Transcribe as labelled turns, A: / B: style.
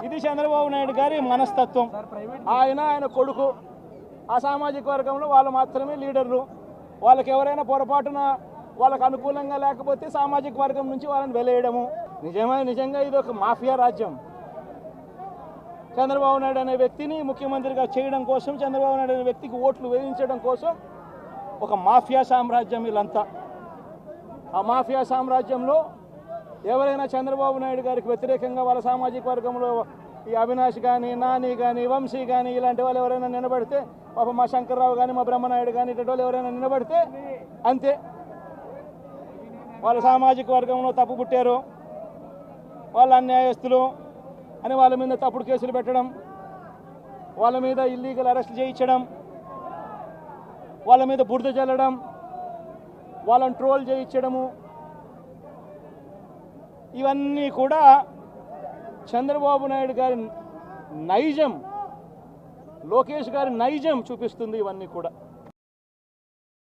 A: ఇది చంద్రబాబు నాయుడు గారి మనస్తత్వం. ఆయన కొడుకు ఆ సామాజిక వర్గంలో వాళ్ళు మాత్రమే లీడర్లు. వాళ్ళకి ఎవరైనా పొరపాటున వాళ్ళకు అనుకూలంగా లేకపోతే సామాజిక వర్గం నుంచి వాళ్ళని వెలేయడము. నిజంగా ఇది ఒక మాఫియా రాజ్యం. చంద్రబాబు నాయుడు అనే వ్యక్తిని ముఖ్యమంత్రిగా చేయడం కోసం, చంద్రబాబు నాయుడు అనే వ్యక్తికి ఓట్లు వేయించడం కోసం ఒక మాఫియా సామ్రాజ్యం వీళ్ళంతా. ఆ మాఫియా సామ్రాజ్యంలో ఎవరైనా చంద్రబాబు నాయుడు గారికి వ్యతిరేకంగా వాళ్ళ సామాజిక వర్గంలో ఈ అవినాష్ కానీ, నాని కానీ, వంశీ కానీ ఇలాంటి వాళ్ళు ఎవరైనా నిలబడితే, పాప మా శంకర్రావు కానీ, మా బ్రహ్మనాయుడు కానీ ఇటువంటి వాళ్ళు ఎవరైనా నిలబడితే అంతే, వాళ్ళ సామాజిక వర్గంలో తప్పు పుట్టారు, వాళ్ళ అన్యాయస్తులు అని వాళ్ళ మీద తప్పుడు కేసులు పెట్టడం, వాళ్ళ మీద ఇల్లీగల్ అరెస్ట్ చేయించడం, వాళ్ళ మీద బురద చల్లడం, వాళ్ళని ట్రోల్ చేయించడము, ఇవన్నీ కూడా చంద్రబాబు నాయుడు గారి నైజం, లోకేష్ గారి నైజం చూపిస్తుంది ఇవన్నీ కూడా.